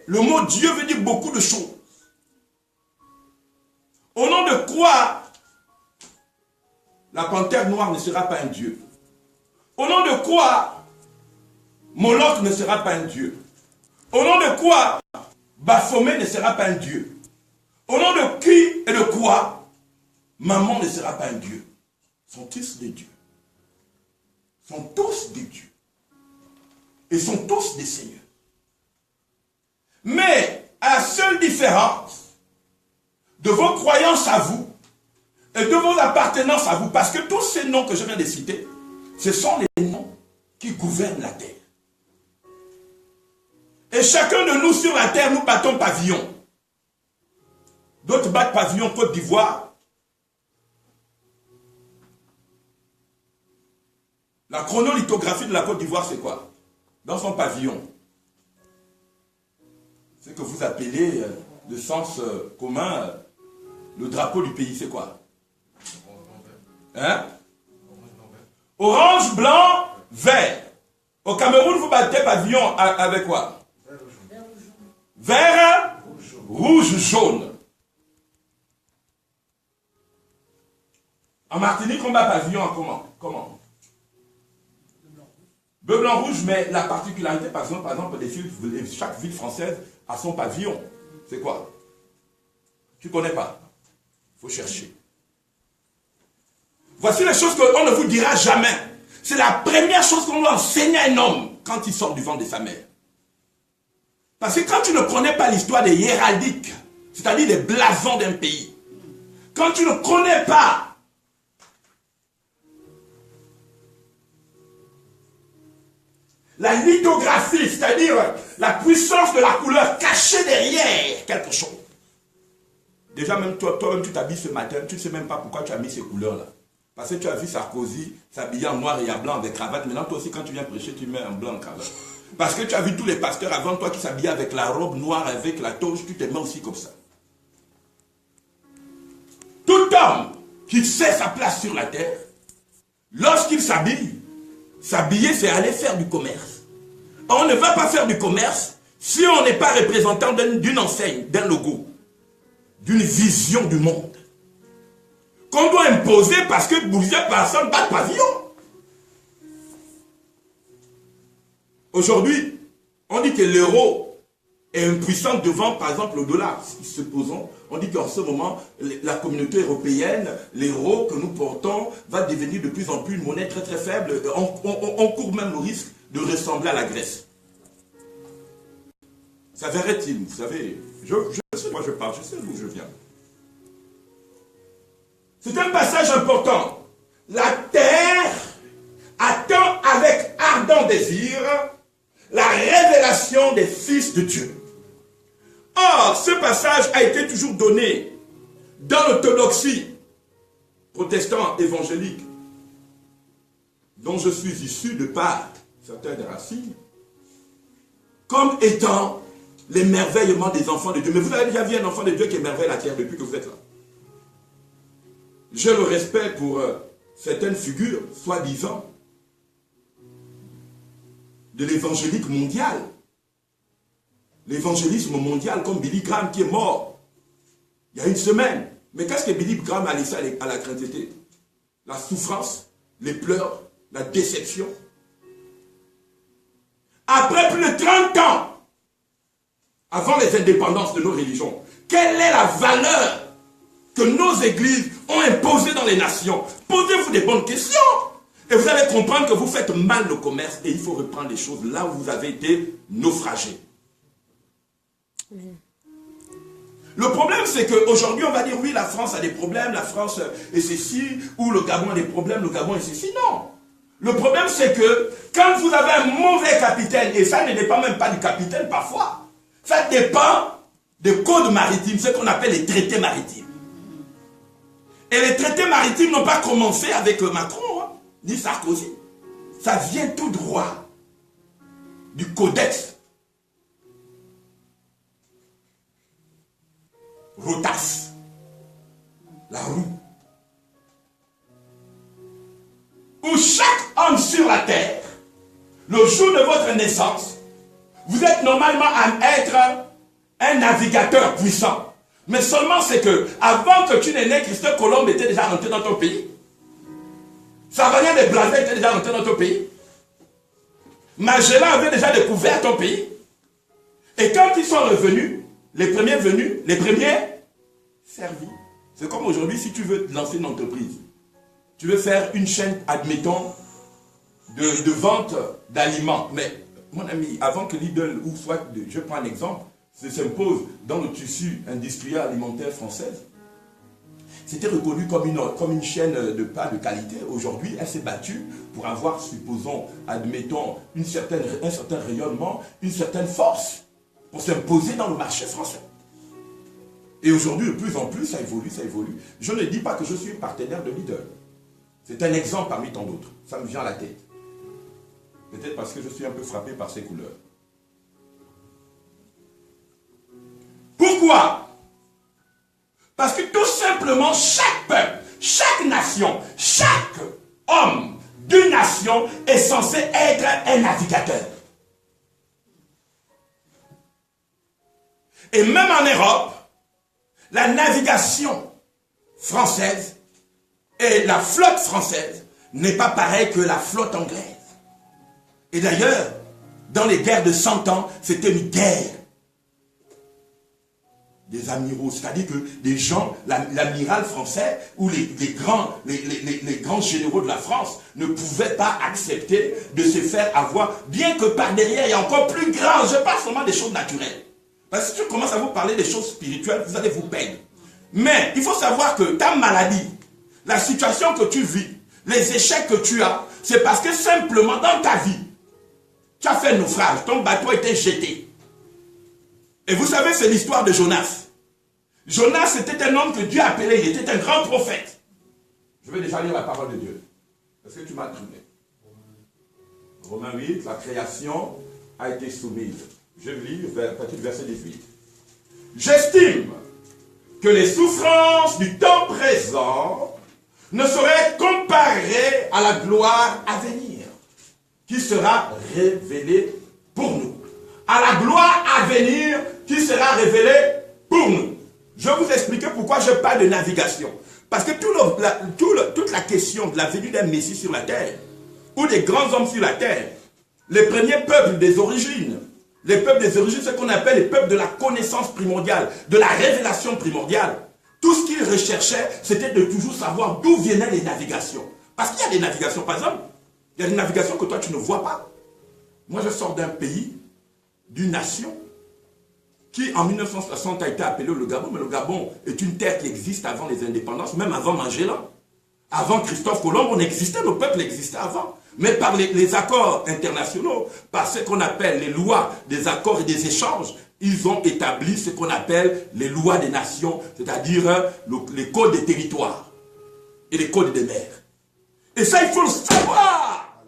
le mot Dieu veut dire beaucoup de choses. Au nom de quoi la panthère noire ne sera pas un Dieu? Au nom de quoi Moloch ne sera pas un Dieu? Au nom de quoi Baphomet ne sera pas un Dieu? Au nom de qui et de quoi Maman ne sera pas un Dieu? Sont tous des dieux. Sont tous des dieux. Et sont tous des seigneurs. Mais, à la seule différence de vos croyances à vous et de vos appartenances à vous, parce que tous ces noms que je viens de citer, ce sont les noms qui gouvernent la terre. Et chacun de nous sur la terre, nous battons pavillon. D'autres battent pavillon Côte d'Ivoire. La chronolithographie de la Côte d'Ivoire, c'est quoi? Dans son pavillon. Ce que vous appelez le sens commun, le drapeau du pays, c'est quoi? Hein? Orange, blanc, vert. Au Cameroun, vous battez pavillon avec quoi? Vert, rouge, jaune. En Martinique, on bat pavillon en comment? Bleu, blanc, rouge, mais la particularité, par exemple, chaque ville française a son pavillon. C'est quoi? Tu ne connais pas? Il faut chercher. Voici les choses qu'on ne vous dira jamais. C'est la première chose qu'on doit enseigner à un homme quand il sort du ventre de sa mère. Parce que quand tu ne connais pas l'histoire des héraldiques, c'est-à-dire les blasons d'un pays, quand tu ne connais pas la lithographie, c'est-à-dire la puissance de la couleur cachée derrière quelque chose. Déjà, même toi-même, tu t'habilles ce matin, tu ne sais même pas pourquoi tu as mis ces couleurs-là. Parce que tu as vu Sarkozy s'habiller en noir et en blanc avec cravate. Maintenant, toi aussi, quand tu viens prêcher, tu mets en blanc en cravate. Parce que tu as vu tous les pasteurs avant toi qui s'habillaient avec la robe noire, avec la toge, tu te mets aussi comme ça. Tout homme qui sait sa place sur la terre, lorsqu'il s'habille, s'habiller, c'est aller faire du commerce. On ne va pas faire du commerce si on n'est pas représentant d'une enseigne, d'un logo, d'une vision du monde. Qu'on doit imposer parce que plusieurs personnes battent pavillon. Aujourd'hui, on dit que l'euro est impuissant devant, par exemple, le dollar. Supposons, on dit qu'en ce moment, la communauté européenne, l'euro que nous portons, va devenir de plus en plus une monnaie très très faible. On court même le risque de ressembler à la Grèce. S'avérait-il, vous savez, je sais moi je parle, je sais d'où je viens. C'est un passage important. La terre attend avec ardent désir la révélation des fils de Dieu. Or, ce passage a été toujours donné dans l'orthodoxie protestant évangélique, dont je suis issu de par certaines racines, comme étant l'émerveillement des enfants de Dieu. Mais vous avez déjà vu un enfant de Dieu qui émerveille la terre depuis que vous êtes là. J'ai le respect pour certaines figures, soi-disant, de l'évangélique mondial. L'évangélisme mondial, comme Billy Graham qui est mort il y a une semaine. Mais qu'est-ce que Billy Graham a laissé à la chrétienté? La souffrance, les pleurs, la déception. Après plus de 30 ans, avant les indépendances de nos religions, quelle est la valeur que nos églises ont imposée dans les nations? Posez-vous des bonnes questions. Et vous allez comprendre que vous faites mal le commerce et il faut reprendre les choses là où vous avez été naufragés. Le problème, c'est qu'aujourd'hui, on va dire, oui, la France a des problèmes, la France est ceci, ou le Gabon a des problèmes, le Gabon est ceci. Non. Le problème, c'est que quand vous avez un mauvais capitaine, et ça ne dépend même pas du capitaine parfois, ça dépend des codes maritimes, ce qu'on appelle les traités maritimes. Et les traités maritimes n'ont pas commencé avec Macron, hein, ni Sarkozy. Ça vient tout droit du codex Rotas, la roue, où chaque homme sur la terre, le jour de votre naissance, vous êtes normalement à être un navigateur puissant. Mais seulement c'est que, avant que tu n'aies né, Christophe Colomb était déjà rentré dans ton pays. Savagnin des Blasés était déjà rentré dans ton pays. Magellan avait déjà découvert ton pays. Et quand ils sont revenus, les premiers venus, les premiers servis. C'est comme aujourd'hui, si tu veux lancer une entreprise, tu veux faire une chaîne, admettons, de vente d'aliments. Mais, mon ami, avant que Lidl ou soit, je prends un exemple, s'impose dans le tissu industriel alimentaire française, c'était reconnu comme une chaîne de pas de qualité. Aujourd'hui, elle s'est battue pour avoir, supposons, admettons, un certain rayonnement, une certaine force pour s'imposer dans le marché français. Et aujourd'hui, de plus en plus, ça évolue, ça évolue. Je ne dis pas que je suis partenaire de Lidl. C'est un exemple parmi tant d'autres. Ça me vient à la tête. Peut-être parce que je suis un peu frappé par ces couleurs. Pourquoi? Parce que tout simplement, chaque peuple, chaque nation, chaque homme d'une nation est censé être un navigateur. Et même en Europe, la navigation française et la flotte française n'est pas pareille que la flotte anglaise. Et d'ailleurs, dans les guerres de 100 ans, c'était une guerre des amiraux, c'est-à-dire que des gens, l'amiral français ou les grands généraux de la France ne pouvaient pas accepter de se faire avoir, bien que par derrière, il y a encore plus grand. Je parle seulement des choses naturelles. Parce que si je commence à vous parler des choses spirituelles, vous allez vous perdre. Mais il faut savoir que ta maladie, la situation que tu vis, les échecs que tu as, c'est parce que simplement dans ta vie, tu as fait un naufrage, ton bateau a été jeté. Et vous savez, c'est l'histoire de Jonas. Jonas, c'était un homme que Dieu a appelé, il était un grand prophète. Je vais déjà lire la parole de Dieu. Parce que tu m'as troublé. Romains 8, la création a été soumise. Je lis petit verset 18. J'estime que les souffrances du temps présent ne sauraient comparer à la gloire à venir, qui sera révélée pour nous. À la gloire à venir qui sera révélée pour nous. Je vais vous expliquer pourquoi je parle de navigation. Parce que toute la question de la venue d'un Messie sur la terre, ou des grands hommes sur la terre, les premiers peuples des origines, les peuples des origines, ce qu'on appelle les peuples de la connaissance primordiale, de la révélation primordiale, tout ce qu'ils recherchaient, c'était de toujours savoir d'où venaient les navigations. Parce qu'il y a des navigations, par exemple, il y a des navigations que toi tu ne vois pas. Moi je sors d'un pays, d'une nation, qui en 1960 a été appelé le Gabon, mais le Gabon est une terre qui existe avant les indépendances, même avant Magellan. Avant Christophe Colomb, on existait, le peuple existait avant. Mais par les accords internationaux, par ce qu'on appelle les lois des accords et des échanges, ils ont établi ce qu'on appelle les lois des nations, c'est-à-dire les codes des territoires et les codes des mers. Et ça, il faut le savoir.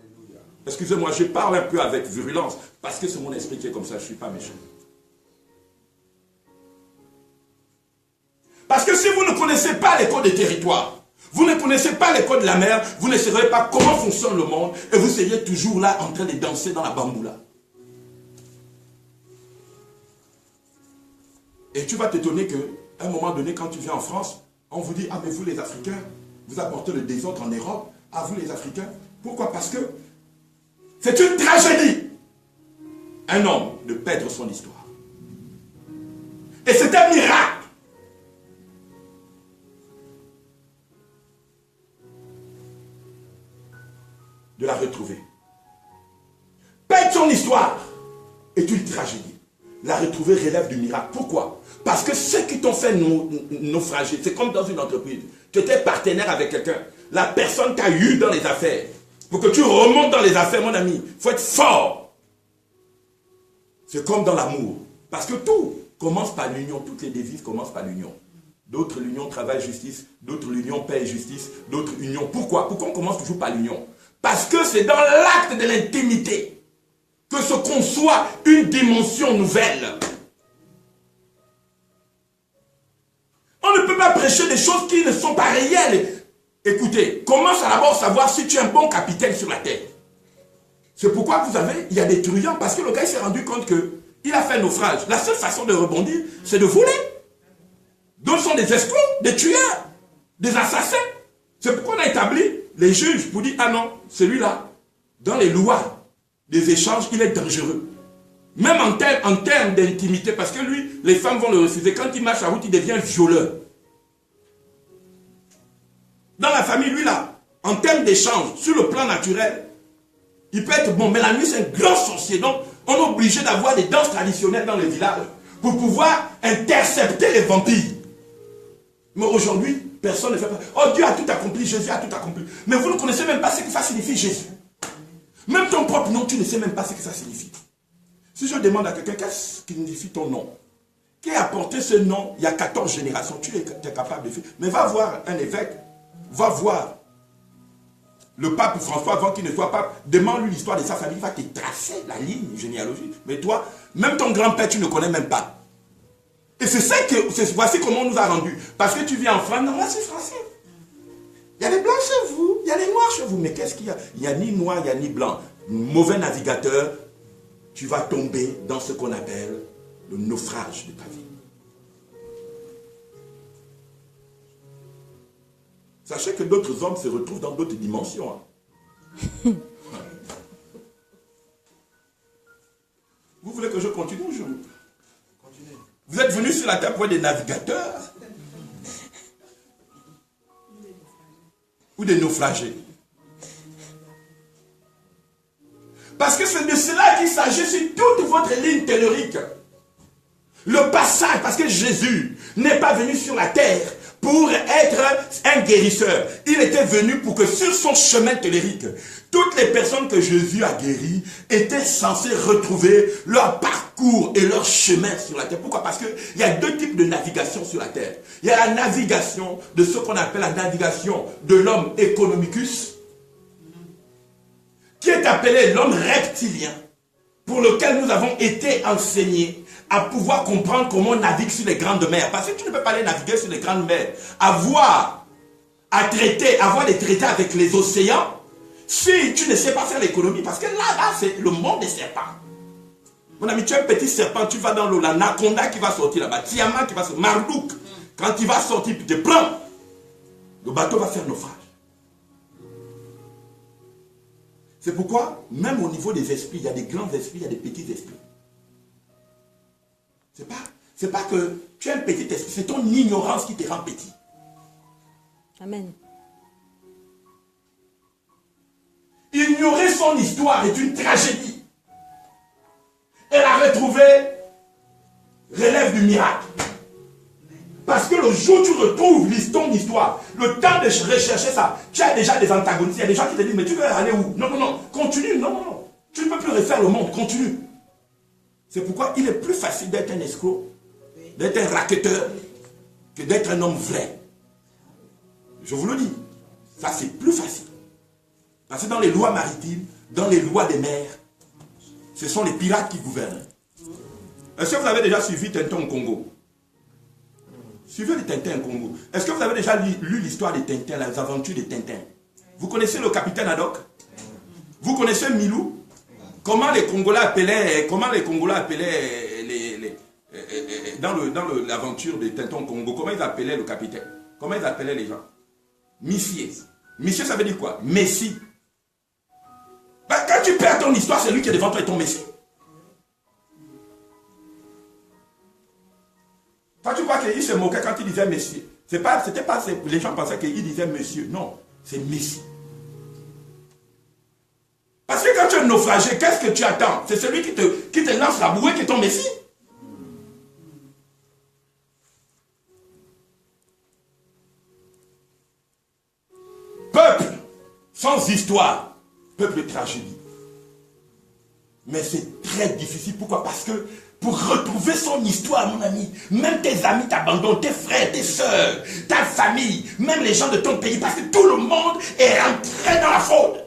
Excusez-moi, je parle un peu avec virulence, parce que c'est mon esprit qui est comme ça, je ne suis pas méchant. Parce que si vous ne connaissez pas les codes des territoires, vous ne connaissez pas les codes de la mer, vous ne saurez pas comment fonctionne le monde, et vous seriez toujours là en train de danser dans la bamboula. Et tu vas t'étonner qu'à un moment donné, quand tu viens en France, on vous dit, ah mais vous les Africains, vous apportez le désordre en Europe, ah vous les Africains. Pourquoi? Parce que c'est une tragédie, un homme de perdre son histoire. Et c'est un miracle. De la retrouver. Perdre son histoire est une tragédie. La retrouver relève du miracle. Pourquoi? Parce que ceux qui t'ont fait naufrager, c'est comme dans une entreprise. Tu étais partenaire avec quelqu'un. La personne t'a eu dans les affaires. Pour que tu remontes dans les affaires, mon ami, il faut être fort. C'est comme dans l'amour. Parce que tout commence par l'union. Toutes les devises commencent par l'union. D'autres l'union travail justice, d'autres l'union paix et justice, d'autres union. Pourquoi? Pourquoi on commence toujours par l'union? Parce que c'est dans l'acte de l'intimité que se conçoit une dimension nouvelle. On ne peut pas prêcher des choses qui ne sont pas réelles. Écoutez, commence à d'abord savoir si tu es un bon capitaine sur la terre. C'est pourquoi il y a des truands, parce que le gars s'est rendu compte qu'il Il a fait naufrage. La seule façon de rebondir, c'est de voler. D'autres sont des escrocs, des tueurs, des assassins. C'est pourquoi on a établi les juges pour dire, ah non, celui-là, dans les lois des échanges, il est dangereux. Même en termes d'intimité, parce que lui, les femmes vont le refuser. Quand il marche la route, il devient violeur. Dans la famille, lui là, en termes d'échange, sur le plan naturel, il peut être bon, mais la nuit, c'est un grand sorcier. Donc, on est obligé d'avoir des danses traditionnelles dans les villages pour pouvoir intercepter les vampires. Mais aujourd'hui, personne ne fait pas. Oh, Dieu a tout accompli, Jésus a tout accompli. Mais vous ne connaissez même pas ce que ça signifie, Jésus. Même ton propre nom, tu ne sais même pas ce que ça signifie. Si je demande à quelqu'un, qu'est-ce qui signifie ton nom? Qui a porté ce nom il y a 14 générations? Tu es capable de faire. Mais va voir un évêque, va voir le pape François avant qu'il ne soit pape, demande-lui l'histoire de sa famille, il va te tracer la ligne généalogique. Mais toi, même ton grand-père, tu ne connais même pas. Et c'est ça que, voici comment on nous a rendu. Parce que tu vis en France, non, moi c'est français. Il y a les blancs chez vous, il y a les noirs chez vous. Mais qu'est-ce qu'il y a? Il n'y a ni noir, il n'y a ni blanc. Mauvais navigateur, tu vas tomber dans ce qu'on appelle le naufrage de ta vie. Sachez que d'autres hommes se retrouvent dans d'autres dimensions. Hein. Vous voulez que je continue ou je... Continuez. Vous êtes venus sur la terre pour être des navigateurs ou des naufragés. Parce que c'est de cela qu'il s'agit sur toute votre ligne théorique. Le passage, parce que Jésus n'est pas venu sur la terre pour être un guérisseur. Il était venu pour que sur son chemin théorique, toutes les personnes que Jésus a guéries étaient censées retrouver leur parcours et leur chemin sur la terre. Pourquoi? Parce qu'il y a deux types de navigation sur la terre. Il y a la navigation de ce qu'on appelle la navigation de l'homme economicus, qui est appelé l'homme reptilien, pour lequel nous avons été enseignés à pouvoir comprendre comment on navigue sur les grandes mers. Parce que tu ne peux pas aller naviguer sur les grandes mers, avoir des traités avec les océans, si tu ne sais pas faire l'économie. Parce que là, c'est le monde des serpents. Mon ami, tu es un petit serpent, tu vas dans l'eau, l'anaconda qui va sortir là-bas, Tiamat qui va sortir, Marduk, quand il va sortir, tu te prends, le bateau va faire naufrage. C'est pourquoi, même au niveau des esprits, il y a des grands esprits, il y a des petits esprits. C'est pas que tu es un petit esprit, c'est ton ignorance qui te rend petit. Amen. Ignorer son histoire est une tragédie. Et la retrouver relève du miracle. Parce que le jour où tu retrouves ton histoire, le temps de rechercher ça, tu as déjà des antagonistes. Il y a des gens qui te disent, mais tu veux aller où? Non, non, non, continue, non, non, non. Tu ne peux plus refaire le monde, continue. C'est pourquoi il est plus facile d'être un escroc, d'être un racketteur, que d'être un homme vrai. Je vous le dis, ça c'est plus facile. Parce que dans les lois maritimes, dans les lois des mers, ce sont les pirates qui gouvernent. Est-ce que vous avez déjà suivi Tintin au Congo? Suivez les Tintins au Congo. Est-ce que vous avez déjà lu l'histoire des Tintins, les aventures des Tintins? Vous connaissez le capitaine Haddock? Vous connaissez Milou? Comment les Congolais appelaient, dans l'aventure des Tintins au Congo, comment ils appelaient le capitaine? Comment ils appelaient les gens? Missier. Missier, ça veut dire quoi? Messie. Ben, quand tu perds ton histoire, c'est lui qui est devant toi et ton Messie. Quand tu vois qu'il se moquait quand il disait Messie, c'était pas, les gens pensaient qu'il disait Monsieur. Non, c'est Messie. Parce que quand tu es naufragé, qu'est-ce que tu attends? C'est celui qui te lance la bouée qui est ton Messie. Peuple sans histoire, peuple de tragédie. Mais c'est très difficile. Pourquoi? Parce que pour retrouver son histoire, mon ami, même tes amis t'abandonnent, tes frères, tes soeurs, ta famille, même les gens de ton pays, parce que tout le monde est rentré dans la fraude.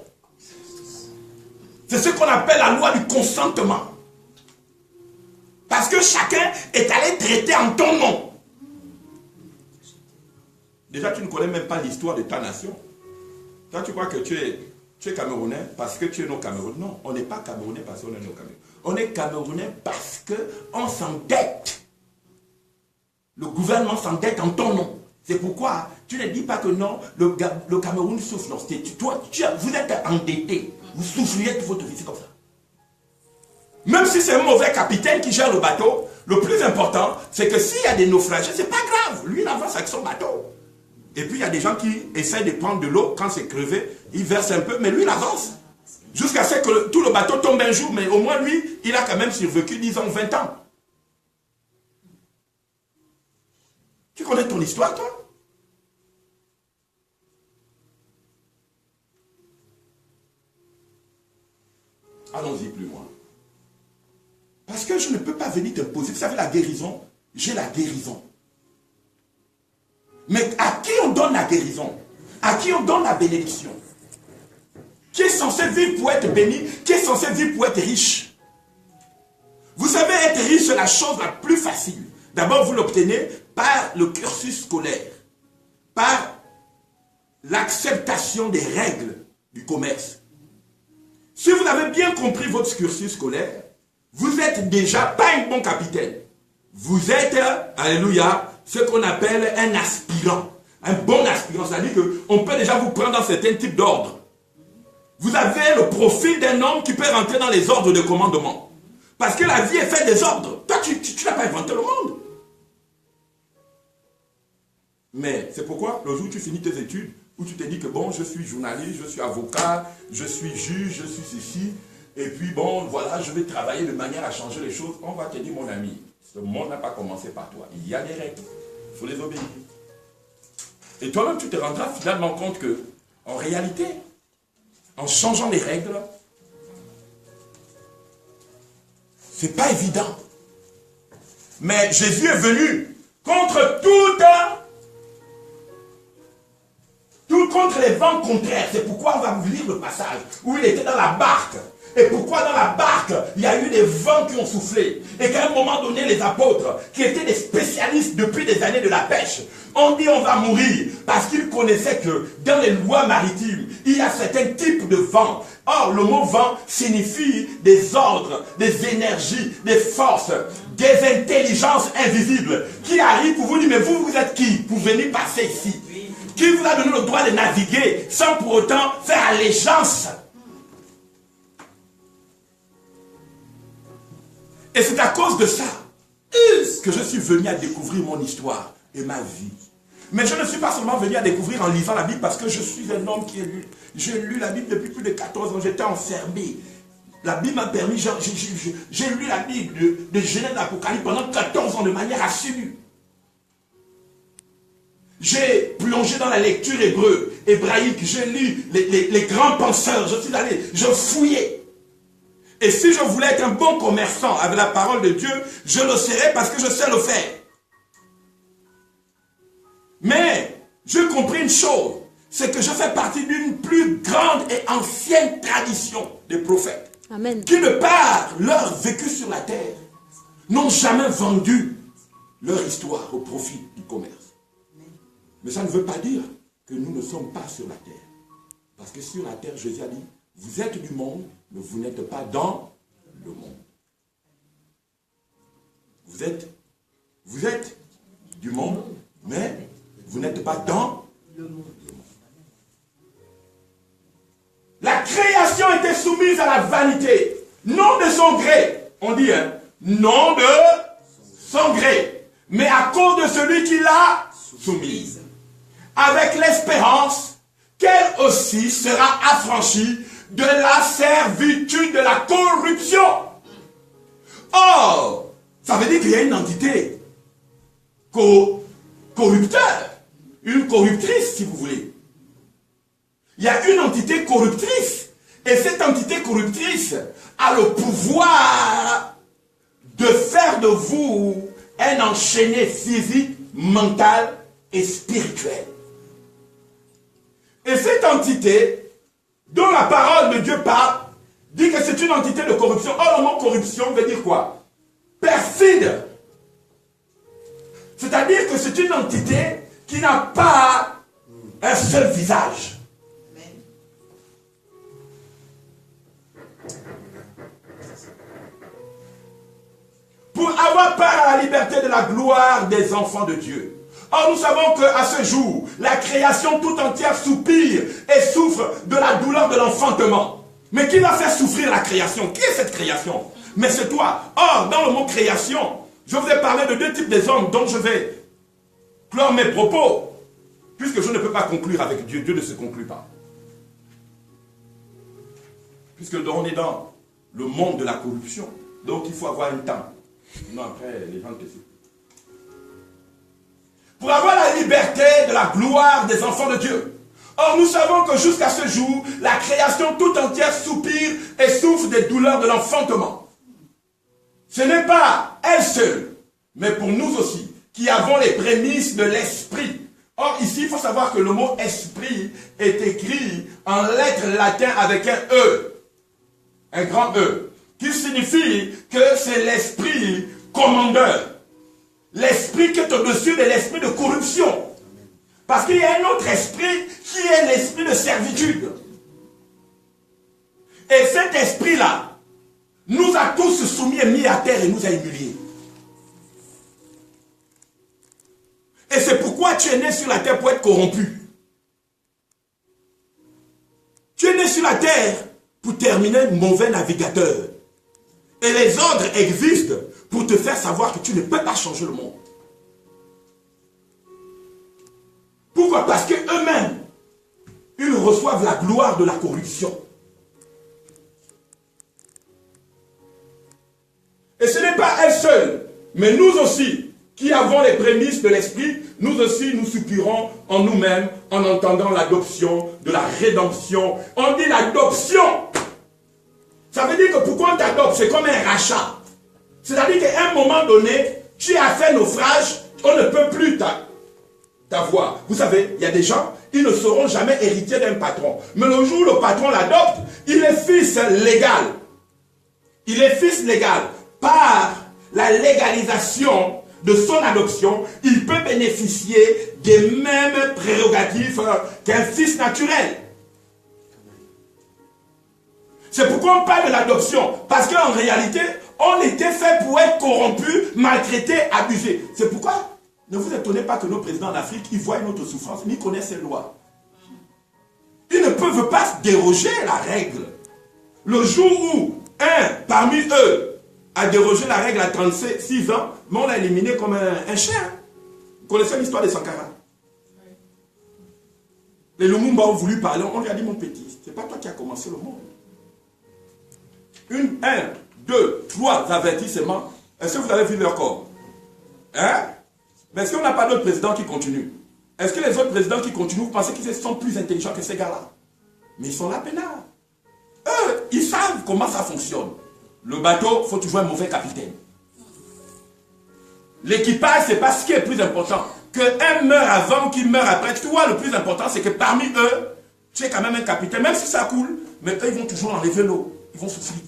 C'est ce qu'on appelle la loi du consentement. Parce que chacun est allé traiter en ton nom. Déjà, tu ne connais même pas l'histoire de ta nation. Toi, tu crois que tu es Camerounais parce que tu es né au Cameroun. Non, on n'est pas Camerounais parce qu'on est né au Cameroun. On est Camerounais parce qu'on s'endette. Le gouvernement s'endette en ton nom. C'est pourquoi tu ne dis pas que non, le Cameroun souffre. Non, vous êtes endetté. Vous souffriez de votre vie, c'est comme ça. Même si c'est un mauvais capitaine qui gère le bateau, le plus important, c'est que s'il y a des naufragés, c'est pas grave. Lui, il avance avec son bateau. Et puis, il y a des gens qui essaient de prendre de l'eau. Quand c'est crevé, ils versent un peu, mais lui, il avance. Jusqu'à ce que tout le bateau tombe un jour, mais au moins, lui, il a quand même survécu 10 ans, 20 ans. Tu connais ton histoire, toi? Allons-y plus loin. Parce que je ne peux pas venir t'imposer. Vous savez, la guérison, j'ai la guérison. Mais à qui on donne la guérison? À qui on donne la bénédiction? Qui est censé vivre pour être béni? Qui est censé vivre pour être riche? Vous savez, être riche, c'est la chose la plus facile. D'abord, vous l'obtenez par le cursus scolaire, par l'acceptation des règles du commerce. Si vous avez bien compris votre cursus scolaire, vous êtes déjà pas un bon capitaine. Vous êtes, alléluia, ce qu'on appelle un aspirant. Un bon aspirant, c'est-à-dire qu'on peut déjà vous prendre dans certains types d'ordres. Vous avez le profil d'un homme qui peut rentrer dans les ordres de commandement. Parce que la vie est faite des ordres. Toi, tu n'as pas inventé le monde. Mais c'est pourquoi, le jour où tu finis tes études, où tu te dis que bon, je suis journaliste, je suis avocat, je suis juge, je suis ceci, et puis bon, voilà, je vais travailler de manière à changer les choses, on va te dire, mon ami, ce monde n'a pas commencé par toi. Il y a des règles, il faut les obéir. Et toi-même, tu te rendras finalement compte que, en réalité, en changeant les règles, c'est pas évident. Mais Jésus est venu contre contre les vents contraires. C'est pourquoi on va vous lire le passage où il était dans la barque. Et pourquoi dans la barque, il y a eu des vents qui ont soufflé. Et qu'à un moment donné, les apôtres, qui étaient des spécialistes depuis des années de la pêche, ont dit on va mourir. Parce qu'ils connaissaient que dans les lois maritimes, il y a certains types de vents. Or, le mot vent signifie des ordres, des énergies, des forces, des intelligences invisibles qui arrivent pour vous dire, mais vous êtes qui pour venir passer ici? Qui vous a donné le droit de naviguer sans pour autant faire allégeance? Et c'est à cause de ça que je suis venu à découvrir mon histoire et ma vie. Mais je ne suis pas seulement venu à découvrir en lisant la Bible parce que je suis un homme qui j'ai lu la Bible depuis plus de 14 ans. J'étais enfermé. La Bible m'a permis, j'ai lu la Bible de Genèse à l'Apocalypse pendant 14 ans de manière assidue. J'ai plongé dans la lecture hébraïque, j'ai lu les grands penseurs, je suis allé, je fouillais. Et si je voulais être un bon commerçant avec la parole de Dieu, je le serais parce que je sais le faire. Mais, j'ai compris une chose, c'est que je fais partie d'une plus grande et ancienne tradition des prophètes. Amen. Qui, de par leur vécu sur la terre, n'ont jamais vendu leur histoire au profit du commerce. Mais ça ne veut pas dire que nous ne sommes pas sur la terre. Parce que sur la terre, Jésus a dit, vous êtes du monde, mais vous n'êtes pas dans le monde. Vous êtes du monde, mais vous n'êtes pas dans le monde. La création était soumise à la vanité, non de son gré. On dit, hein, non de son gré, mais à cause de celui qui l'a soumise. Avec l'espérance qu'elle aussi sera affranchie de la servitude de la corruption. Or, ça veut dire qu'il y a une entité corrupteur, une corruptrice si vous voulez. Il y a une entité corruptrice. Et cette entité corruptrice a le pouvoir de faire de vous un enchaîné physique, mental et spirituel. Et cette entité, dont la parole de Dieu parle, dit que c'est une entité de corruption. Or, le mot corruption veut dire quoi? Perfide. C'est-à-dire que c'est une entité qui n'a pas un seul visage. avoir part à la liberté de la gloire des enfants de Dieu. Or, nous savons qu'à ce jour, la création tout entière soupire et souffre de la douleur de l'enfantement. Mais qui va faire souffrir la création? Qui est cette création? Mais c'est toi. Or, dans le mot création, je vous ai parlé de deux types des hommes dont je vais clore mes propos. Puisque je ne peux pas conclure avec Dieu, Dieu ne se conclut pas. Puisque on est dans le monde de la corruption. Donc il faut avoir un temps. Sinon après, les gens te suivent. Pour avoir la liberté de la gloire des enfants de Dieu. Or, nous savons que jusqu'à ce jour, la création tout entière soupire et souffre des douleurs de l'enfantement. Ce n'est pas elle seule, mais pour nous aussi, qui avons les prémices de l'esprit. Or, ici, il faut savoir que le mot esprit est écrit en lettres latines avec un E, un grand E, qui signifie que c'est l'esprit commandeur. L'esprit qui est au-dessus de l'esprit de corruption. Parce qu'il y a un autre esprit qui est l'esprit de servitude. Et cet esprit-là nous a tous soumis et mis à terre et nous a humiliés. Et c'est pourquoi tu es né sur la terre pour être corrompu. Tu es né sur la terre pour terminer mauvais navigateur. Et les ordres existent pour te faire savoir que tu ne peux pas changer le monde. Pourquoi? Parce qu'eux-mêmes, ils reçoivent la gloire de la corruption. Et ce n'est pas elles seules, mais nous aussi, qui avons les prémices de l'esprit, nous aussi nous soupirons en nous-mêmes en entendant l'adoption de la rédemption. On dit l'adoption. Ça veut dire que pourquoi on t'adopte, c'est comme un rachat. C'est-à-dire qu'à un moment donné, tu as fait naufrage, on ne peut plus t'avoir. Vous savez, il y a des gens, ils ne seront jamais héritiers d'un patron. Mais le jour où le patron l'adopte, il est fils légal. Il est fils légal. Par la légalisation de son adoption, il peut bénéficier des mêmes prérogatives qu'un fils naturel. C'est pourquoi on parle de l'adoption. Parce qu'en réalité, on était fait pour être corrompu, maltraité, abusé. C'est pourquoi ne vous étonnez pas que nos présidents d'Afrique, ils voient notre souffrance, mais ils connaissent ces lois. Ils ne peuvent pas déroger la règle. Le jour où un parmi eux a dérogé la règle à 36 ans, mais on l'a éliminé comme un chien. Vous connaissez l'histoire de Sankara? Les Lumumba ont voulu parler, on lui a dit, mon petit, c'est pas toi qui as commencé le monde. 1, 2, 3 avertissements. Est-ce que vous avez vu leur corps? Hein? Mais est-ce qu'on n'a pas d'autres présidents qui continuent? Est-ce que les autres présidents qui continuent, vous pensez qu'ils sont plus intelligents que ces gars-là? Mais ils sont là peinards. Eux, ils savent comment ça fonctionne. Le bateau, il faut toujours un mauvais capitaine. L'équipage, c'est pas ce qui est plus important. Qu'un meurt avant, qu'il meurt après. Tu vois, le plus important, c'est que parmi eux, tu es quand même un capitaine. Même si ça coule, mais eux, ils vont toujours enlever l'eau. Ils vont souffrir.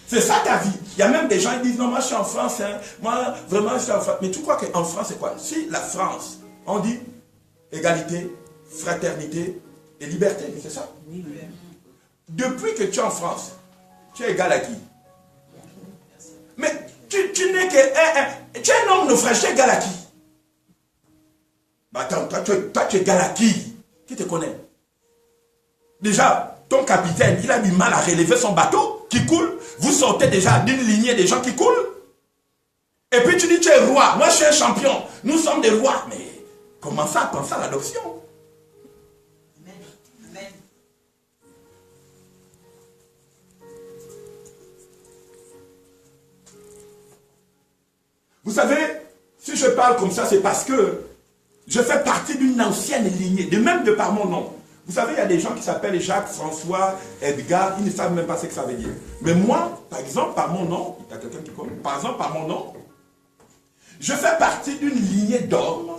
C'est ça ta vie. Il y a même des gens qui disent, non, moi je suis en France. Hein. Moi, vraiment, je suis en France. Mais tu crois qu'en France, c'est quoi? Si la France, on dit égalité, fraternité et liberté. C'est ça? Oui. Depuis que tu es en France, tu es égal à qui? Mais tu n'es que... tu es un homme naufragé, tu es égal à qui? Bah attends, toi tu es égal à qui? Qui te connaît? Déjà, ton capitaine, il a du mal à relever son bateau qui coule. Vous sortez déjà d'une lignée des gens qui coulent. Et puis tu dis tu es roi. Moi je suis un champion. Nous sommes des rois. Mais comment ça, penser à l'adoption? Amen. Vous savez, si je parle comme ça, c'est parce que je fais partie d'une ancienne lignée, de même de par mon nom. Vous savez, il y a des gens qui s'appellent Jacques, François, Edgar, ils ne savent même pas ce que ça veut dire. Mais moi, par exemple, par mon nom, il y a quelqu'un qui connaît, par exemple, par mon nom, je fais partie d'une lignée d'hommes,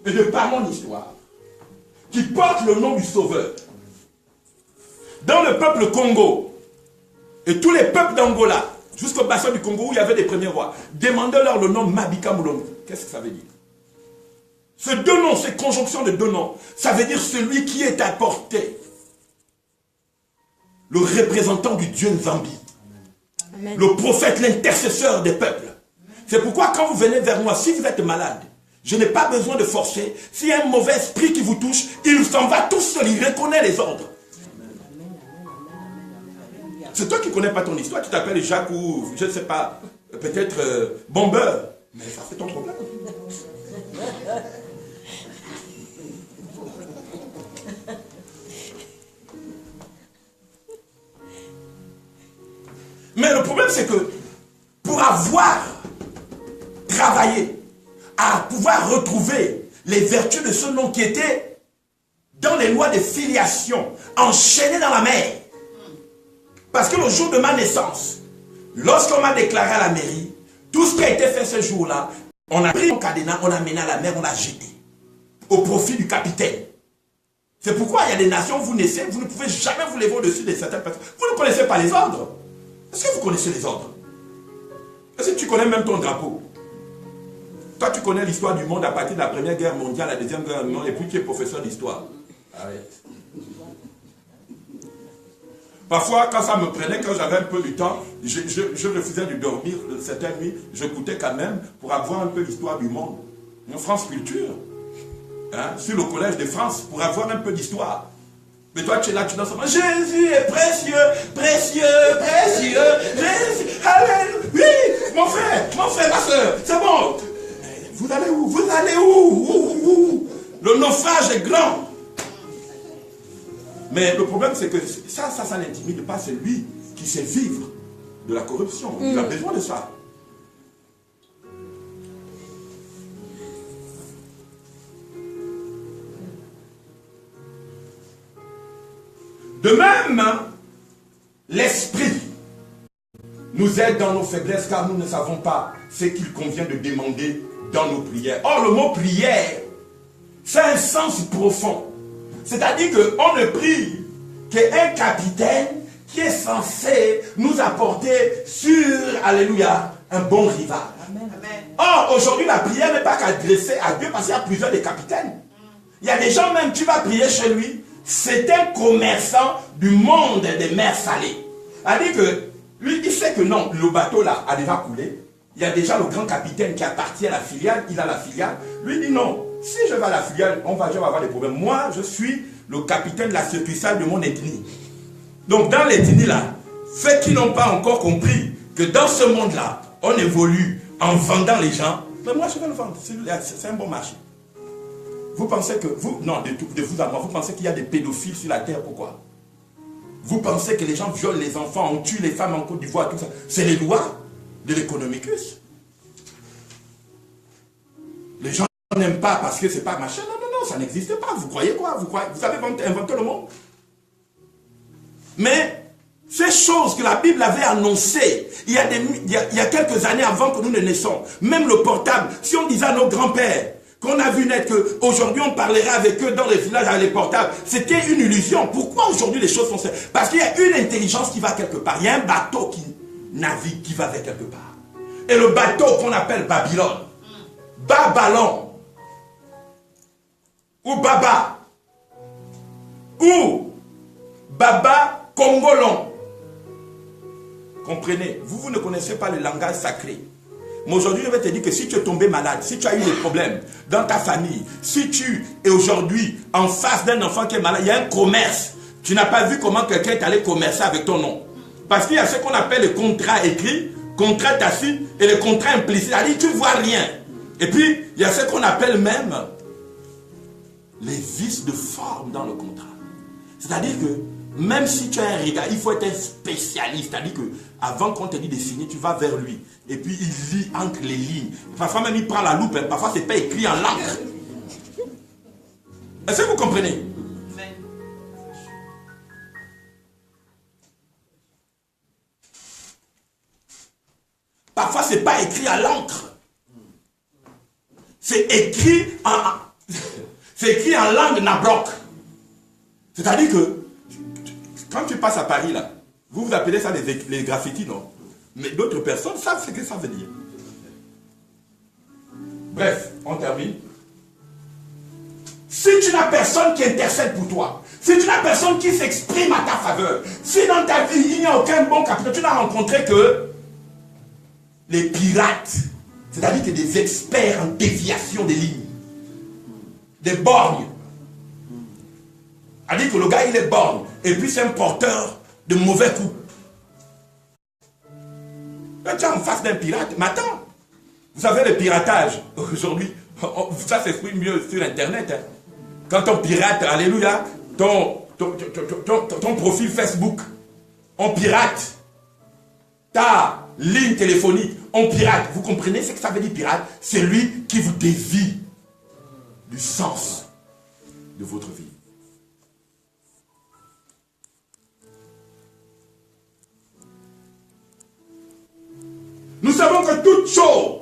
et de par mon histoire, qui porte le nom du Sauveur. Dans le peuple Congo, et tous les peuples d'Angola, jusqu'au bassin du Congo où il y avait des premiers rois, demandez-leur le nom Mabika Mulongo. Qu'est-ce que ça veut dire? Ce deux noms, cette conjonction de deux noms, ça veut dire celui qui est apporté. Le représentant du Dieu Nzambi. Amen. Le prophète, l'intercesseur des peuples. C'est pourquoi quand vous venez vers moi, si vous êtes malade, je n'ai pas besoin de forcer. S'il y a un mauvais esprit qui vous touche, il s'en va tout seul, il reconnaît les ordres. C'est toi qui ne connais pas ton histoire, tu t'appelles Jacques ou, je ne sais pas, peut-être Bomber. Mais ça c'est ton problème. Mais le problème c'est que pour avoir travaillé à pouvoir retrouver les vertus de ce nom qui était dans les lois de filiation, enchaîné dans la mer. Parce que le jour de ma naissance, lorsqu'on m'a déclaré à la mairie, tout ce qui a été fait ce jour-là, on a pris mon cadenas, on l'a amené à la mer, on l'a jeté au profit du capitaine. C'est pourquoi il y a des nations, vous naissez, vous ne pouvez jamais vous lever au-dessus de certaines personnes. Vous ne connaissez pas les ordres. Est-ce que vous connaissez les ordres? Est-ce que tu connais même ton drapeau? Toi, tu connais l'histoire du monde à partir de la Première Guerre mondiale, la Deuxième Guerre mondiale, et puis tu es professeur d'histoire. Arrête. Parfois, quand ça me prenait, quand j'avais un peu du temps, je refusais de dormir certaines nuits. J'écoutais quand même pour avoir un peu l'histoire du monde. Une France Culture, hein, sur le Collège de France, pour avoir un peu d'histoire. Mais toi, tu es là, tu danses. Jésus est précieux, précieux, précieux. Jésus, alléluia. Oui, mon frère, ma soeur, c'est bon. Vous allez où? Vous allez où? Le naufrage est grand. Mais le problème, c'est que ça n'intimide pas celui qui sait vivre de la corruption. Il a besoin de ça. De même, l'Esprit nous aide dans nos faiblesses car nous ne savons pas ce qu'il convient de demander dans nos prières. Or, le mot prière, c'est un sens profond. C'est-à-dire qu'on ne prie qu'un capitaine qui est censé nous apporter sur, alléluia, un bon rival. Amen. Or, aujourd'hui, la prière n'est pas qu'adressée à Dieu parce qu'il y a plusieurs des capitaines. Il y a des gens même, tu vas prier chez lui, c'est un commerçant du monde des mers salées. C'est-à-dire que lui, il sait que non, le bateau là a déjà coulé. Il y a déjà le grand capitaine qui appartient à la filiale, il a la filiale. Lui dit non, si je vais à la filiale, je vais avoir des problèmes. Moi, je suis le capitaine de la succursale de mon ethnie. Donc dans l'ethnie là, ceux qui n'ont pas encore compris que dans ce monde-là, on évolue en vendant les gens, mais moi je vais le vendre, c'est un bon marché. Vous pensez que, non, de vous à moi, vous pensez qu'il y a des pédophiles sur la terre, pourquoi? Vous pensez que les gens violent les enfants, on tue les femmes en Côte d'Ivoire, tout ça. C'est les lois de l'économicus. Les gens n'aiment pas parce que c'est pas machin. Non, ça n'existe pas. Vous croyez quoi? Vous avez inventé le monde? Mais ces choses que la Bible avait annoncées il y a quelques années avant que nous ne naissions, même le portable, si on disait à nos grands-pères qu'on a vu naître qu'aujourd'hui on parlerait avec eux dans les villages avec les portables, c'était une illusion. Pourquoi aujourd'hui les choses sont simples? Parce qu'il y a une intelligence qui va quelque part. Il y a un bateau qui navigue, qui va vers quelque part. Et le bateau qu'on appelle Babylone, Babylon, ou Baba, ou Baba Congolon. Comprenez, vous ne connaissez pas le langage sacré. Mais aujourd'hui, je vais te dire que si tu es tombé malade, si tu as eu des problèmes dans ta famille, si tu es aujourd'hui en face d'un enfant qui est malade, il y a un commerce. Tu n'as pas vu comment quelqu'un est allé commercer avec ton nom. Parce qu'il y a ce qu'on appelle le contrat écrit, contrat tacite et le contrat implicite. C'est-à-dire tu ne vois rien. Et puis, il y a ce qu'on appelle même les vices de forme dans le contrat. C'est-à-dire que même si tu as un regard, il faut être un spécialiste. C'est-à-dire que avant qu'on te dise de signer, tu vas vers lui. Et puis il lit entre les lignes. Parfois même il prend la loupe. Parfois c'est pas écrit en l'encre. Est-ce que vous comprenez? Parfois c'est pas écrit à l'encre. C'est écrit en langue nabrok. C'est-à-dire que quand tu passes à Paris là, vous appelez ça les graffitis, non? Mais d'autres personnes savent ce que ça veut dire. Bref, on termine. Si tu n'as personne qui intercède pour toi, si tu n'as personne qui s'exprime à ta faveur, si dans ta vie il n'y a aucun bon capitaine, tu n'as rencontré que les pirates, c'est-à-dire que des experts en déviation des lignes, des borgnes. A dit que le gars il est borgne et puis c'est un porteur de mauvais coups. Là, tu es en face d'un pirate, mais attends, vous savez le piratage aujourd'hui, ça s'exprime mieux sur internet. Hein. Quand on pirate, alléluia, ton profil Facebook, on pirate. Ta ligne téléphonique, on pirate. Vous comprenez ce que ça veut dire pirate? C'est lui qui vous dévie du sens de votre vie. Nous savons que toute chose,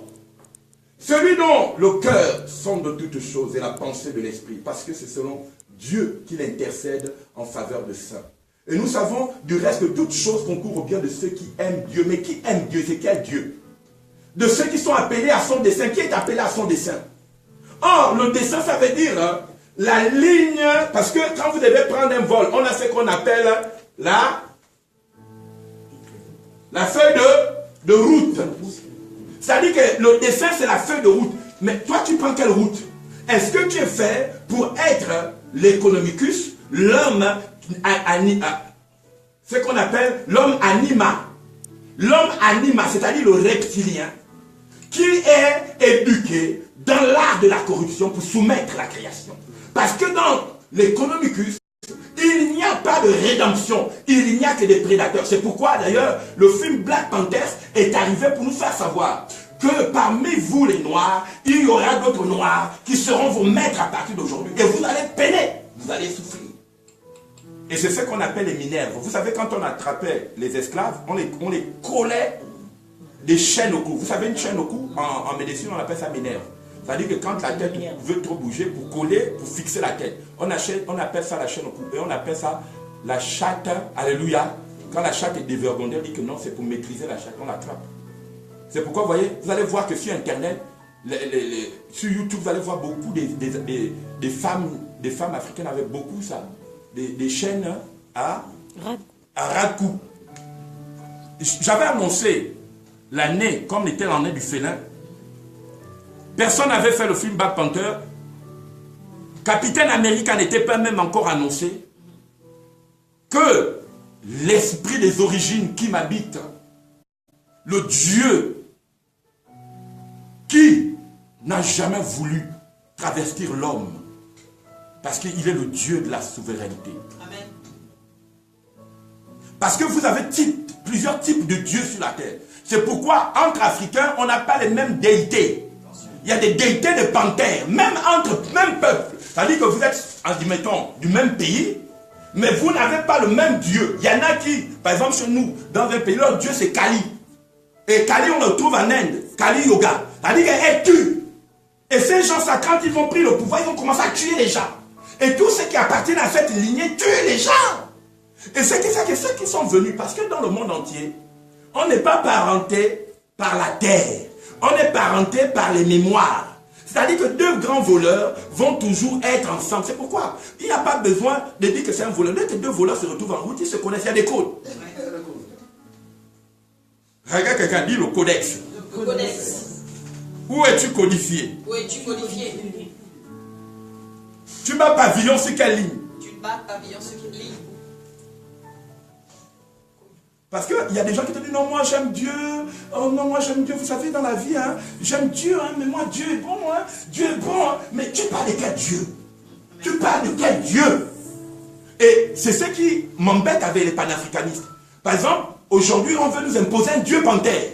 celui dont le cœur sonde de toutes choses est la pensée de l'esprit, parce que c'est selon Dieu qu'il intercède en faveur de saints. Et nous savons du reste que toute chose concourt au bien de ceux qui aiment Dieu. Mais qui aime Dieu? C'est quel Dieu? De ceux qui sont appelés à son dessein. Qui est appelé à son dessein? Or, le dessein, ça veut dire la ligne, parce que quand vous devez prendre un vol, on a ce qu'on appelle la feuille de route. C'est-à-dire que le dessin, c'est la feuille de route. Mais toi, tu prends quelle route? Est-ce que tu es fait pour être l'économicus, l'homme, ce qu'on appelle l'homme anima? L'homme anima, c'est-à-dire le reptilien, qui est éduqué dans l'art de la corruption pour soumettre la création. Parce que dans l'économicus, il n'y a pas de rédemption, il n'y a que des prédateurs. C'est pourquoi d'ailleurs le film Black Panther est arrivé pour nous faire savoir que parmi vous les noirs, il y aura d'autres noirs qui seront vos maîtres à partir d'aujourd'hui. Et vous allez peiner, vous allez souffrir. Et c'est ce qu'on appelle les minerves. Vous savez, quand on attrapait les esclaves, on les collait des chaînes au cou. Vous savez, une chaîne au cou, en médecine, on appelle ça minerve. C'est-à-dire que quand la tête veut trop bouger, pour coller, pour fixer la tête, on appelle ça la chaîne au cou. Et on appelle ça la chatte, alléluia. Quand la chatte est dévergondée, on dit que non, c'est pour maîtriser la chatte, on l'attrape. C'est pourquoi, vous voyez, vous allez voir que sur Internet, sur YouTube, vous allez voir beaucoup des femmes africaines avec beaucoup ça. Des chaînes à ras de cou. J'avais annoncé l'année, comme était l'année du félin. Personne n'avait fait le film Black Panther. Capitaine America n'était pas même encore annoncé. Que l'esprit des origines qui m'habite, le Dieu qui n'a jamais voulu travestir l'homme, parce qu'il est le Dieu de la souveraineté. Amen. Parce que vous avez plusieurs types de dieux sur la terre. C'est pourquoi entre Africains, on n'a pas les mêmes déités. Il y a des déités de panthères, même entre même peuple. C'est-à-dire que vous êtes, admettons, du même pays, mais vous n'avez pas le même Dieu. Il y en a qui, par exemple chez nous, dans un pays, leur Dieu c'est Kali. Et Kali, on le trouve en Inde. Kali Yoga. C'est-à-dire qu'elle tue. Et ces gens-là, quand ils ont pris le pouvoir, ils ont commencé à tuer les gens. Et tous ceux qui appartiennent à cette lignée tuent les gens. Et c'est que ceux qui sont venus, parce que dans le monde entier, on n'est pas parenté par la terre. On est parenté par les mémoires. C'est-à-dire que deux grands voleurs vont toujours être ensemble. C'est pourquoi il n'y a pas besoin de dire que c'est un voleur. Dès que deux voleurs se retrouvent en route, ils se connaissent. Il y a des codes. Regarde quelqu'un dit le codex. Le codex. Où es-tu codifié? Où es-tu codifié? Tu bats pavillon sur quelle ligne? Tu bats pavillon sur quelle ligne? Parce qu'il y a des gens qui te disent non, moi j'aime Dieu. Oh non, moi j'aime Dieu. Vous savez, dans la vie, hein, j'aime Dieu, hein, mais moi Dieu est bon. Hein, Dieu est bon. Hein. Mais tu parles de quel Dieu? Tu parles de quel Dieu? Et c'est ce qui m'embête avec les panafricanistes. Par exemple, aujourd'hui, on veut nous imposer un Dieu panthère.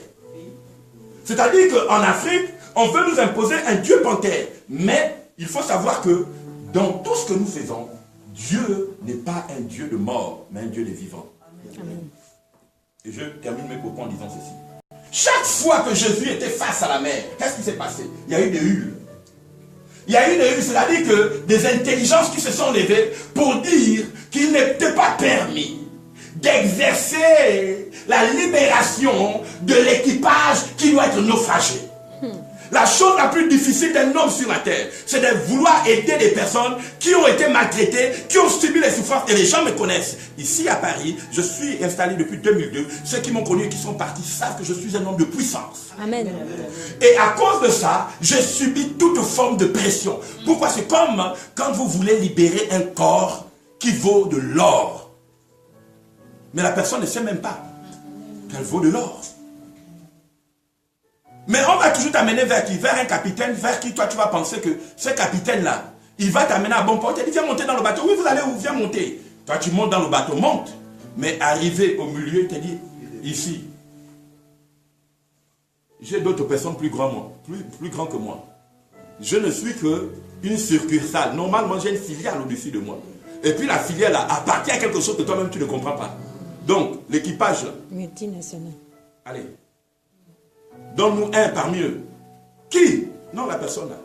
C'est-à-dire qu'en Afrique, on veut nous imposer un Dieu panthère. Mais il faut savoir que dans tout ce que nous faisons, Dieu n'est pas un Dieu de mort, mais un Dieu de vivant. Amen. Et je termine mes propos en disant ceci. Chaque fois que Jésus était face à la mer, qu'est-ce qui s'est passé? Il y a eu des hurles. Il y a eu des hurles, c'est-à-dire que des intelligences qui se sont levées pour dire qu'il n'était pas permis d'exercer la libération de l'équipage qui doit être naufragé. La chose la plus difficile d'un homme sur la terre, c'est de vouloir aider des personnes qui ont été maltraitées, qui ont subi les souffrances. Et les gens me connaissent. Ici à Paris, je suis installé depuis 2002. Ceux qui m'ont connu et qui sont partis savent que je suis un homme de puissance. Amen. Et à cause de ça, j'ai subi toute forme de pression. Pourquoi? C'est comme quand vous voulez libérer un corps qui vaut de l'or. Mais la personne ne sait même pas qu'elle vaut de l'or. Mais on va toujours t'amener vers qui? Vers un capitaine, vers qui toi tu vas penser que ce capitaine-là, il va t'amener à bon port. Il te dit, viens monter dans le bateau. Oui, vous allez où? Viens monter. Toi tu montes dans le bateau, monte. Mais arrivé au milieu, il te dit, ici, j'ai d'autres personnes plus grands que moi. Je ne suis qu'une succursale. Normalement, j'ai une filiale au-dessus de moi. Et puis la filiale là, appartient à quelque chose que toi-même tu ne comprends pas. Donc, l'équipage là. Multinational. Allez. Donne-nous un parmi eux. Qui? Non, la personne là.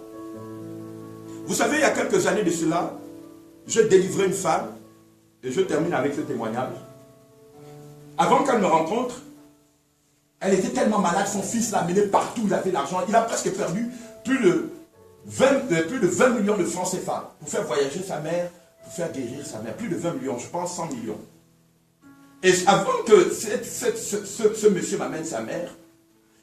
Vous savez, il y a quelques années de cela, je délivrais une femme, et je termine avec ce témoignage. Avant qu'elle me rencontre, elle était tellement malade, son fils l'a amené partout, il avait l'argent, il a presque perdu plus de 20 millions de francs CFA pour faire voyager sa mère, pour faire guérir sa mère. Plus de 20 millions, je pense 100 millions. Et avant que ce monsieur m'amène sa mère,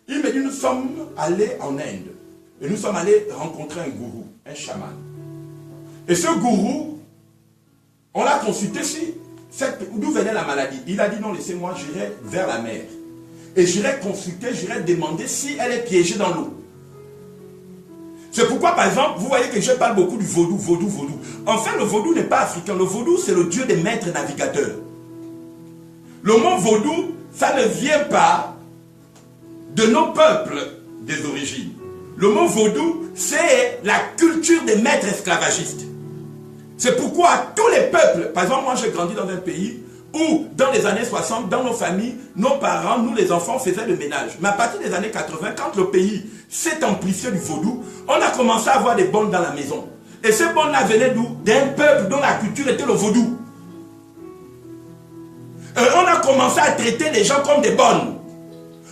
il me dit, nous sommes allés en Inde. Et nous sommes allés rencontrer un gourou, un chaman. Et ce gourou, on l'a consulté si d'où venait la maladie. Il a dit, non, laissez-moi, j'irai vers la mer. Et j'irai consulter, j'irai demander si elle est piégée dans l'eau. C'est pourquoi, par exemple, vous voyez que je parle beaucoup du vaudou. En fait, le vaudou n'est pas africain. Le vaudou, c'est le dieu des maîtres navigateurs. Le mot vaudou, ça ne vient pas de nos peuples des origines. Le mot vaudou, c'est la culture des maîtres esclavagistes. C'est pourquoi tous les peuples, par exemple, moi j'ai grandi dans un pays où, dans les années 60, dans nos familles, nos parents, nous les enfants, faisaient le ménage. Mais à partir des années 80, quand le pays s'est amplifié du vaudou, on a commencé à avoir des bonnes dans la maison. Et ces bonnes-là venaient d'où? D'un peuple dont la culture était le vaudou. On a commencé à traiter les gens comme des bonnes.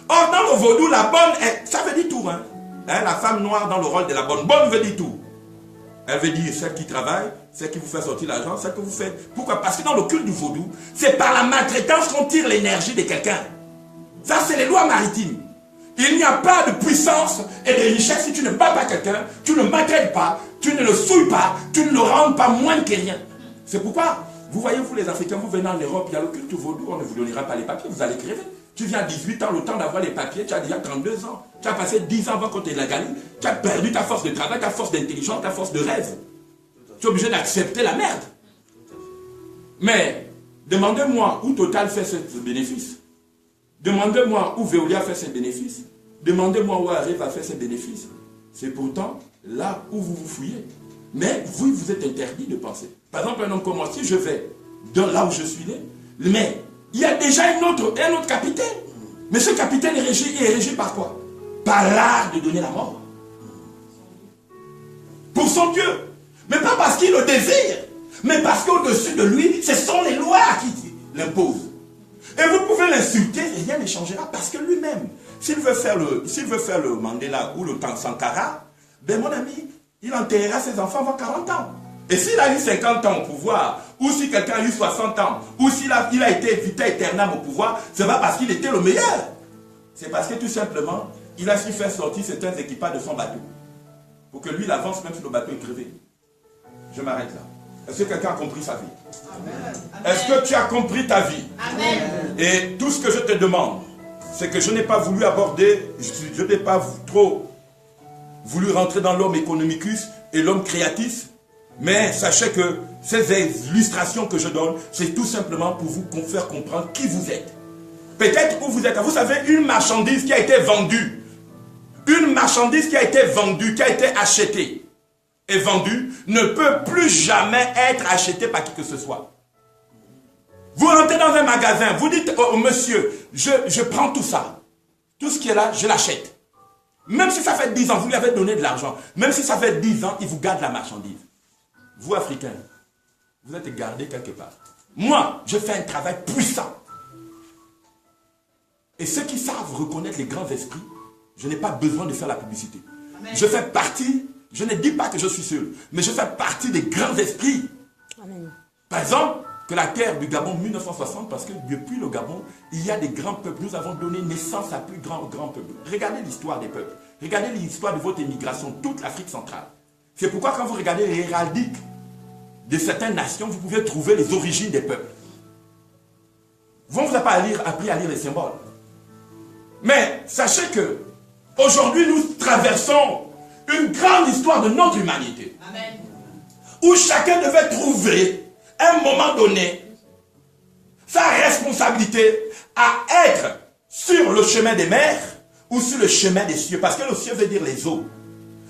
Or, dans le vaudou, la bonne, ça veut dire tout. Hein? La femme noire dans le rôle de la bonne. Bonne veut dire tout. Elle veut dire celle qui travaille, celle qui vous fait sortir l'argent, celle que vous faites. Pourquoi? Parce que dans le culte du vaudou, c'est par la maltraitance qu'on tire l'énergie de quelqu'un. Ça, c'est les lois maritimes. Il n'y a pas de puissance et de richesse si tu ne bats pas quelqu'un, tu ne maltraites pas, tu ne le souilles pas, tu ne le rends pas moins que rien. C'est pourquoi, vous voyez, vous les Africains, vous venez en Europe, il y a le culte du vaudou, on ne vous donnera pas les papiers, vous allez crever. Tu viens à 18 ans, le temps d'avoir les papiers, tu as déjà 32 ans. Tu as passé 10 ans avant qu'on te la gagne. Tu as perdu ta force de travail, ta force d'intelligence, ta force de rêve. Tu es obligé d'accepter la merde. Mais, demandez-moi où Total fait ce bénéfice. Demandez-moi où Veolia fait ses bénéfices. Demandez-moi où Arrive a fait ses bénéfices. C'est pourtant là où vous vous fouillez. Mais vous, vous êtes interdit de penser. Par exemple, un homme comme moi, si je vais dans là où je suis né, mais il y a déjà un autre capitaine. Mais ce capitaine est régi par quoi? Par l'art de donner la mort. Pour son Dieu. Mais pas parce qu'il le désire. Mais parce qu'au-dessus de lui, ce sont les lois qui l'imposent. Et vous pouvez l'insulter, rien ne changera. Parce que lui-même, s'il veut faire le Mandela ou le Sankara, ben mon ami, il enterrera ses enfants avant 40 ans. Et s'il a eu 50 ans au pouvoir, ou si quelqu'un a eu 60 ans, ou s'il a été vita aeternam au pouvoir, ce n'est pas parce qu'il était le meilleur. C'est parce que tout simplement, il a su faire sortir certains équipages de son bateau. Pour que lui, il avance même si le bateau est crevé. Je m'arrête là. Est-ce que quelqu'un a compris sa vie? Est-ce que tu as compris ta vie? Amen. Et tout ce que je te demande, c'est que je n'ai pas voulu aborder, je n'ai pas trop voulu rentrer dans l'homme économicus et l'homme créatif. Mais sachez que ces illustrations que je donne, c'est tout simplement pour vous faire comprendre qui vous êtes. Peut-être où vous êtes. Vous savez, une marchandise qui a été vendue, une marchandise qui a été vendue, qui a été achetée et vendue, ne peut plus jamais être achetée par qui que ce soit. Vous rentrez dans un magasin, vous dites au monsieur, je prends tout ça. Tout ce qui est là, je l'achète. Même si ça fait 10 ans, vous lui avez donné de l'argent. Même si ça fait 10 ans, il vous garde la marchandise. Vous, Africains, vous êtes gardés quelque part. Moi, je fais un travail puissant. Et ceux qui savent reconnaître les grands esprits, je n'ai pas besoin de faire la publicité. Je fais partie, je ne dis pas que je suis seul, mais je fais partie des grands esprits. Amen. Par exemple, que la terre du Gabon 1960, parce que depuis le Gabon, il y a des grands peuples. Nous avons donné naissance à plus grands peuples. Regardez l'histoire des peuples. Regardez l'histoire de votre émigration, toute l'Afrique centrale. C'est pourquoi quand vous regardez l'héraldique de certaines nations, vous pouvez trouver les origines des peuples. Vous ne vous avez pas appris à lire les symboles. Mais sachez que aujourd'hui, nous traversons une grande histoire de notre humanité. Amen. Où chacun devait trouver, à un moment donné, sa responsabilité à être sur le chemin des mers ou sur le chemin des cieux. Parce que le ciel veut dire les eaux.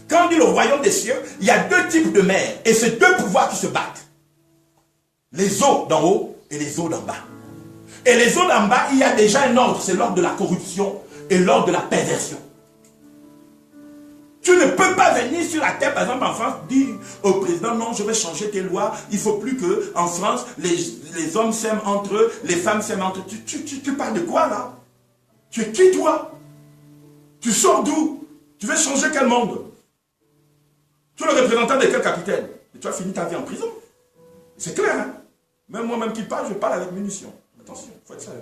Quand on dit le royaume des cieux, il y a deux types de mers. Et c'est deux pouvoirs qui se battent. Les eaux d'en haut et les eaux d'en bas. Et les eaux d'en bas, il y a déjà un ordre. C'est l'ordre de la corruption et l'ordre de la perversion. Tu ne peux pas venir sur la terre, par exemple en France, dire au président, non, je vais changer tes lois. Il ne faut plus qu'en France, les hommes s'aiment entre eux, les femmes s'aiment entre eux. Tu parles de quoi là? Tu es qui toi? Tu sors d'où? Tu veux changer quel monde? Tu es le représentant de quel capitaine? Et tu as fini ta vie en prison. C'est clair, hein? Même moi-même qui parle, je parle avec munitions. Attention, il faut être sérieux.